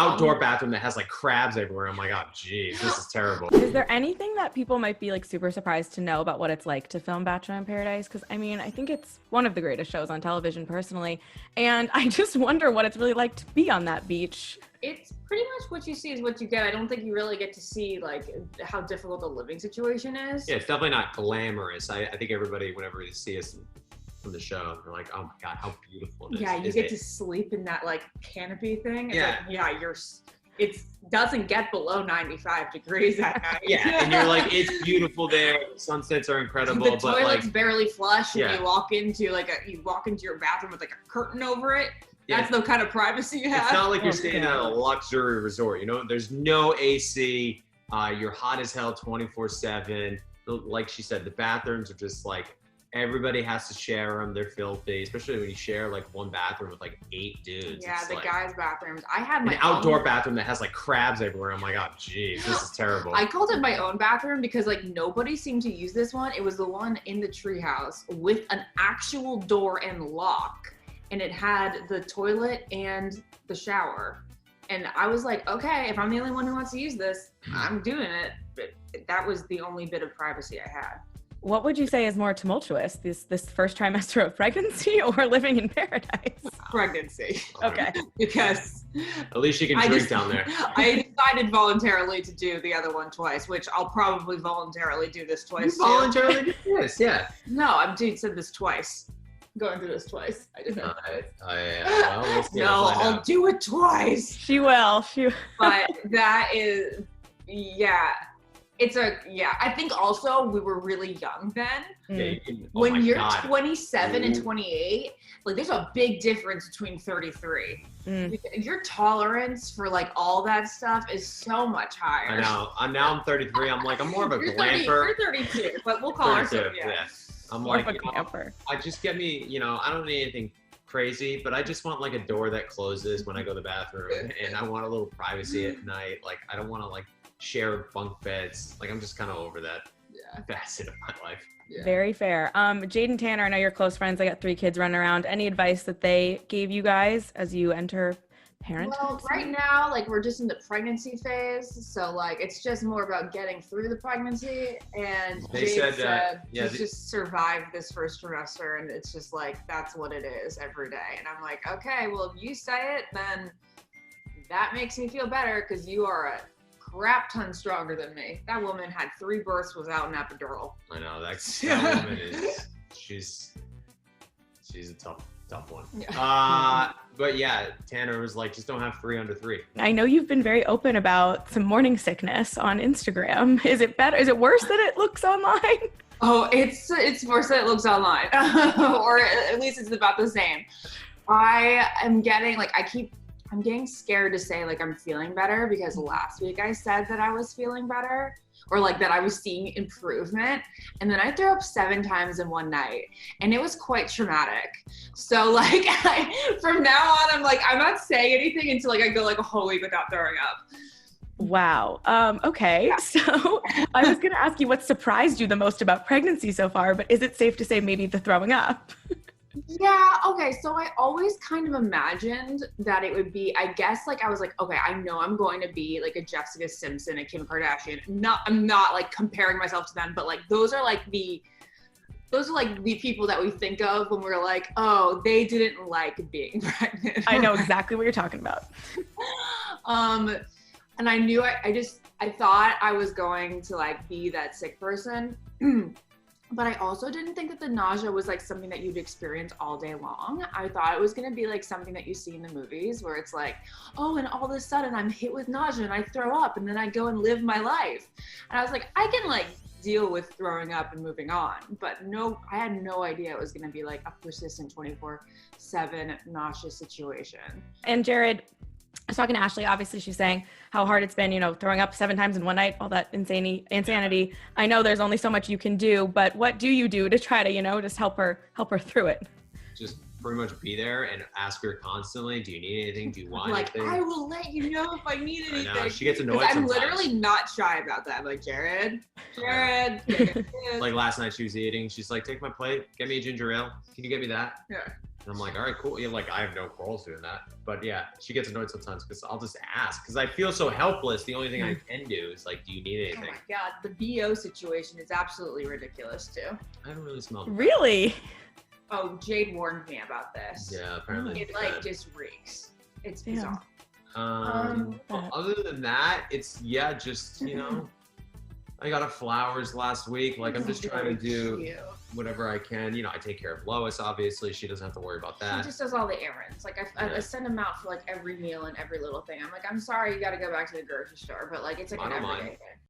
outdoor bathroom that has like crabs everywhere. I'm like, oh geez, this is terrible. Is there anything that people might be like super surprised to know about what it's like to film Bachelor in Paradise? Because I mean, I think it's one of the greatest shows on television personally. And I just wonder what it's really like to be on that beach. It's pretty much what you see is what you get. I don't think you really get to see like how difficult the living situation is. Yeah, it's definitely not glamorous. I think everybody, whenever they see us from the show, they're like, oh my God, how beautiful it is. Yeah, you get to sleep in that like canopy thing. It's Yeah. like, yeah, it doesn't get below 95 degrees at night. Yeah, and you're like, it's beautiful there. Sunsets are incredible. The but toilet's like, barely flush, and Yeah. you walk into your bathroom with like a curtain over it. That's the kind of privacy you have. it's not like you're staying at a luxury resort. You know, there's no AC. You're hot as hell 24/7. Like she said, the bathrooms are just like, everybody has to share them. They're filthy, especially when you share like one bathroom with like 8 dudes. Yeah, It's the like guys' bathrooms. I had my an outdoor bathroom that has like crabs everywhere. I'm like, oh geez, this is terrible. I called it my own bathroom because like nobody seemed to use this one. It was the one in the treehouse with an actual door and lock, and it had the toilet and the shower. And I was like, okay, if I'm the only one who wants to use this, I'm doing it. But that was the only bit of privacy I had. What would you say is more tumultuous, this first trimester of pregnancy or living in paradise? Pregnancy. Okay. Because at least you can drink down there. I decided voluntarily to do the other one twice, which I'll probably voluntarily do this twice You voluntarily did this, yeah. No, I'm said this twice. Going through this twice. I did that twice. Well, we'll see. No, I'll do it twice. She will. But that is, yeah. I think also we were really young then. When you're 27 and 28, like there's a big difference between 33. Your tolerance for like all that stuff is so much higher. I know. I'm 33. I'm like, I'm more of a glamper. You're 32, but we'll call ourselves, yeah. I'm More like, of a glamper. I just get me, I don't need anything crazy, but I just want like a door that closes when I go to the bathroom, and I want a little privacy at night. Like I don't want to like share bunk beds. Like I'm just kind of over that facet of my life. Yeah. Very fair. Jade and Tanner, I know you're close friends. I got 3 kids running around. Any advice that they gave you guys as you enter parenthood? Well, right now, like we're just in the pregnancy phase, so like it's just more about getting through the pregnancy. And Jade said just survive this first trimester, and it's just like that's what it is every day. And I'm like, okay, well if you say it, then that makes me feel better because you are a crap ton stronger than me. That woman had 3 births without an epidural. I know that woman is she's a tough one. Yeah. But yeah, Tanner was like, just don't have 3 under 3. I know you've been very open about some morning sickness on Instagram. Is it better? Is it worse than it looks online? Oh, it's worse than it looks online, or at least it's about the same. I am getting like I'm getting scared to say like I'm feeling better because last week I said that I was feeling better or like that I was seeing improvement. And then I threw up 7 times in one night and it was quite traumatic. So like from now on, I'm like, I'm not saying anything until like I go like a whole week without throwing up. Wow. Okay. Yeah. So I was going to ask you what surprised you the most about pregnancy so far, but is it safe to say maybe the throwing up? Yeah, okay, so I always kind of imagined that it would be, I guess, like, I was like, okay, I know I'm going to be, like, a Jessica Simpson and Kim Kardashian. I'm not, like, comparing myself to them, but, like, those are, like, the people that we think of when we're like, oh, they didn't like being pregnant. I know exactly what you're talking about. And I knew, I thought I was going to, like, be that sick person. But I also didn't think that the nausea was like something that you'd experience all day long. I thought it was gonna be like something that you see in the movies where it's like, oh, and all of a sudden I'm hit with nausea and I throw up and then I go and live my life. And I was like, I can like deal with throwing up and moving on. But no, I had no idea it was gonna be like a persistent 24/7 nauseous situation. And Jared, I was talking to Ashley, obviously she's saying how hard it's been, throwing up 7 times in one night, all that insanity. I know there's only so much you can do, but what do you do to try to, just help her through it? Just pretty much be there and ask her constantly, do you need anything? Do you want like, anything? I will let you know if I need anything. I know. She gets annoyed I'm sometimes. literally not shy about that. I'm like, Jared. Like last night she was eating. She's like, take my plate, get me a ginger ale. Can you get me that? Yeah. And I'm like, all right, cool. Yeah, like I have no quarrels doing that. But yeah, she gets annoyed sometimes because I'll just ask because I feel so helpless. The only thing I can do is like, do you need Oh anything? my god, the BO situation is absolutely ridiculous too. I haven't really smelled it. Really? Oh, Jade warned me about this. Yeah, apparently. It like just reeks. It's Damn. bizarre. Well, other than that, it's just I got her flowers last week. Like I'm just trying to do Cute. whatever I can. I take care of Lois. Obviously, she doesn't have to worry about She that. just does all the errands. Like I Yeah. send them out for like every meal and every little thing. I'm like, I'm sorry, you got to go back to the grocery store, but like it's like I an don't everyday mind. thing.